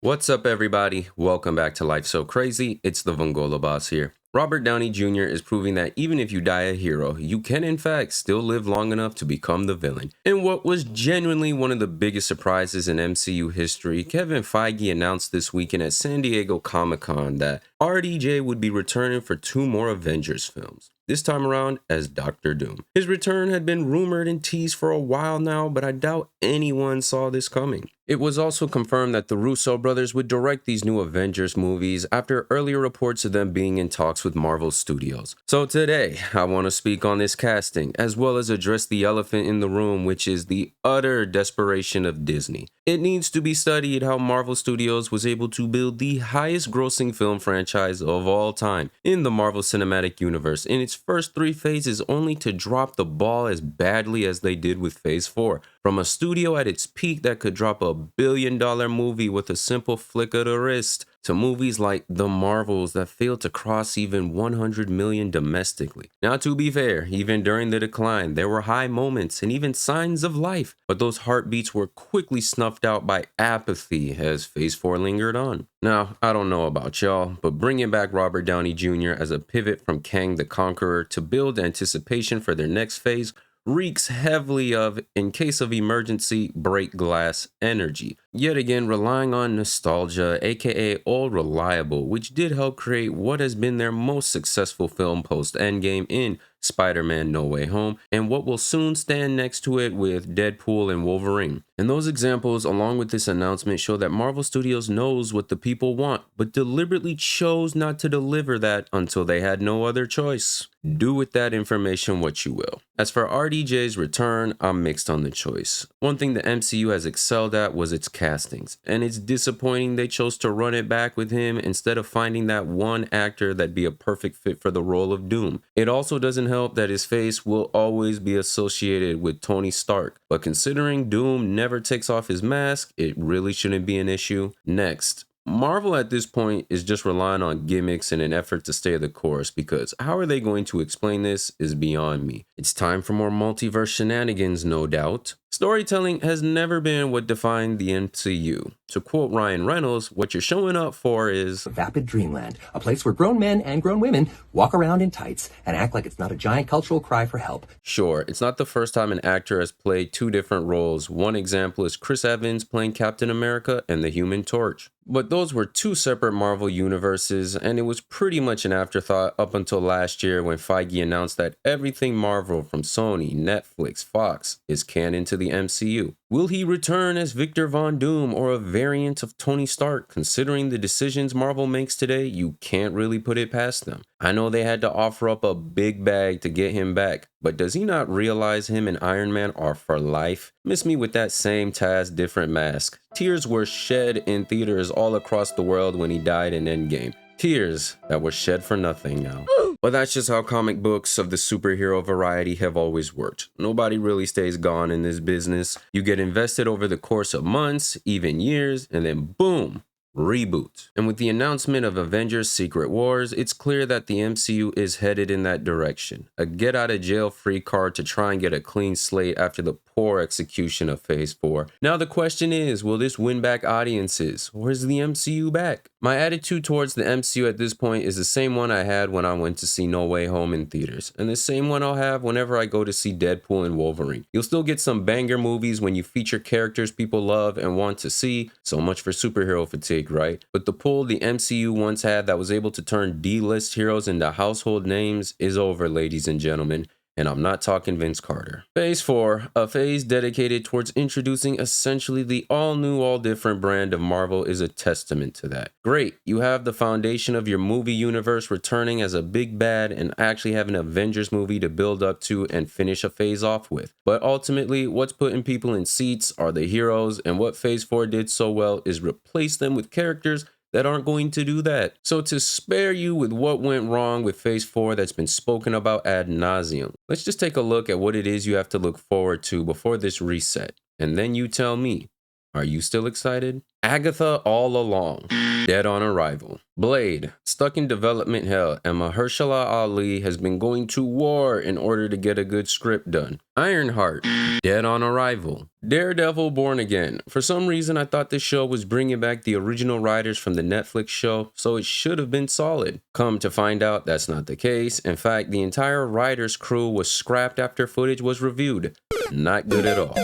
What's up, everybody? Welcome back to Life So Crazy. It's the Vongola Boss here. Robert Downey Jr. is proving that even if you die a hero, you can in fact still live long enough to become the villain. In what was genuinely one of the biggest surprises in MCU history, Kevin Feige announced this weekend at San Diego Comic-Con that RDJ would be returning for 2 more Avengers films. This time around as Doctor Doom. His return had been rumored and teased for a while now, but I doubt anyone saw this coming. It was also confirmed that the Russo brothers would direct these new Avengers movies after earlier reports of them being in talks with Marvel Studios. So today, I want to speak on this casting, as well as address the elephant in the room, which is the utter desperation of Disney. It needs to be studied how Marvel Studios was able to build the highest grossing film franchise of all time in the Marvel Cinematic Universe in its first 3 phases, only to drop the ball as badly as they did with Phase 4. From a studio at its peak that could drop a billion-dollar movie with a simple flick of the wrist, to movies like The Marvels that failed to cross even 100 million domestically. Now, to be fair, even during the decline, there were high moments and even signs of life, but those heartbeats were quickly snuffed out by apathy as Phase 4 lingered on. Now, I don't know about y'all, but bringing back Robert Downey Jr. as a pivot from Kang the Conqueror to build anticipation for their next phase reeks heavily of, in case of emergency, break glass energy. Yet again, relying on nostalgia, aka old reliable, which did help create what has been their most successful film post-Endgame in Spider-Man No Way Home, and what will soon stand next to it with Deadpool and Wolverine. And those examples, along with this announcement, show that Marvel Studios knows what the people want, but deliberately chose not to deliver that until they had no other choice. Do with that information what you will. As for RDJ's return, I'm mixed on the choice. One thing the MCU has excelled at was its castings, and it's disappointing they chose to run it back with him instead of finding that one actor that'd be a perfect fit for the role of Doom. It also doesn't help that his face will always be associated with Tony Stark, but considering Doom never takes off his mask, it really shouldn't be an issue. Next, Marvel at this point is just relying on gimmicks in an effort to stay the course, because how are they going to explain this is beyond me. It's time for more multiverse shenanigans, no doubt. Storytelling has never been what defined the MCU. To quote Ryan Reynolds, what you're showing up for is vapid dreamland, a place where grown men and grown women walk around in tights and act like it's not a giant cultural cry for help. Sure, it's not the first time an actor has played 2 different roles. One example is Chris Evans playing Captain America and the Human Torch. But those were 2 separate Marvel universes, and it was pretty much an afterthought up until last year when Feige announced that everything Marvel from Sony, Netflix, Fox is canon to the MCU. Will he return as Victor Von Doom or a variant of Tony Stark? Considering the decisions Marvel makes today, you can't really put it past them. I know they had to offer up a big bag to get him back, but does he not realize him and Iron Man are for life? Miss me with that same Taz, different mask. Tears were shed in theaters all across the world when he died in Endgame. Tears that were shed for nothing now. But that's just how comic books of the superhero variety have always worked. Nobody really stays gone in this business. You get invested over the course of months, even years, and then boom, reboot. And with the announcement of Avengers Secret Wars, it's clear that the MCU is headed in that direction. A get out of jail free card to try and get a clean slate after the poor execution of Phase 4. Now the question is, will this win back audiences, or is the MCU back? My attitude towards the MCU at this point is the same one I had when I went to see No Way Home in theaters, and the same one I'll have whenever I go to see Deadpool and Wolverine. You'll still get some banger movies when you feature characters people love and want to see, so much for superhero fatigue, right? But the pull the MCU once had that was able to turn D-list heroes into household names is over, ladies and gentlemen. And I'm not talking Vince Carter. Phase 4, a phase dedicated towards introducing essentially the all-new, all-different brand of Marvel, is a testament to that. Great, you have the foundation of your movie universe returning as a big bad and actually have an Avengers movie to build up to and finish a phase off with. But ultimately, what's putting people in seats are the heroes, and what Phase 4 did so well is replace them with characters that aren't going to do that. So to spare you with what went wrong with Phase 4 that's been spoken about ad nauseum, let's just take a look at what it is you have to look forward to before this reset. And then you tell me, Are you still excited? Agatha all along, dead on arrival. Blade, stuck in development hell, and Mahershala Ali has been going to war in order to get a good script done. Ironheart, dead on arrival. Daredevil Born Again. For some reason, I thought this show was bringing back the original writers from the Netflix show, so it should have been solid. Come to find out, that's not the case. In fact, the entire writers' crew was scrapped after footage was reviewed. Not good at all.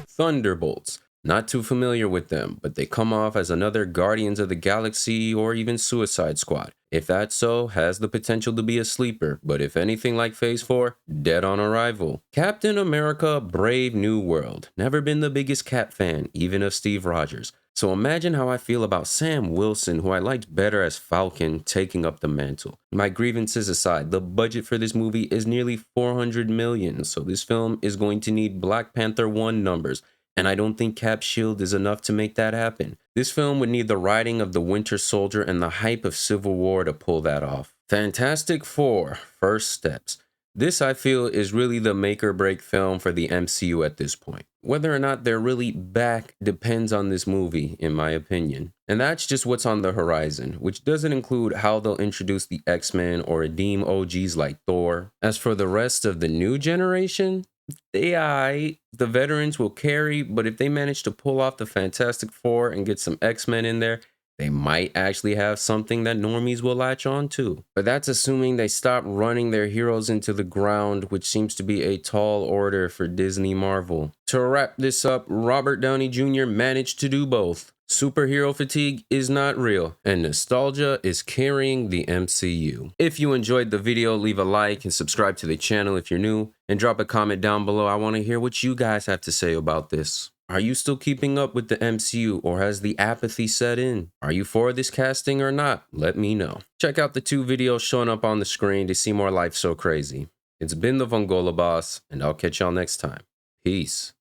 Thunderbolts. Not too familiar with them, but they come off as another Guardians of the Galaxy or even Suicide Squad. If that's so, has the potential to be a sleeper, but if anything like Phase 4, dead on arrival. Captain America Brave New World. Never been the biggest Cap fan, even of Steve Rogers. So imagine how I feel about Sam Wilson, who I liked better as Falcon, taking up the mantle. My grievances aside, the budget for this movie is nearly $400 million, so this film is going to need Black Panther 1 numbers. And I don't think Cap's shield is enough to make that happen. This film would need the writing of the Winter Soldier and the hype of Civil War to pull that off. Fantastic Four, First Steps. This, I feel, is really the make or break film for the MCU at this point. Whether or not they're really back depends on this movie, in my opinion. And that's just what's on the horizon, which doesn't include how they'll introduce the X-Men or redeem OGs like Thor. As for the rest of the new generation, the veterans will carry, but if they manage to pull off the Fantastic Four and get some X-Men in there, they might actually have something that normies will latch on to. But that's assuming they stop running their heroes into the ground, which seems to be a tall order for Disney Marvel. To wrap this up, Robert Downey Jr. managed to do both. Superhero fatigue is not real, and nostalgia is carrying the MCU. If you enjoyed the video, leave a like and subscribe to the channel if you're new, and drop a comment down below. I want to hear what you guys have to say about this. Are you still keeping up with the MCU, or has the apathy set in? Are you for this casting or not? Let me know. Check out the 2 videos showing up on the screen to see more Life So Crazy. It's been the Vongola Boss, and I'll catch y'all next time. Peace.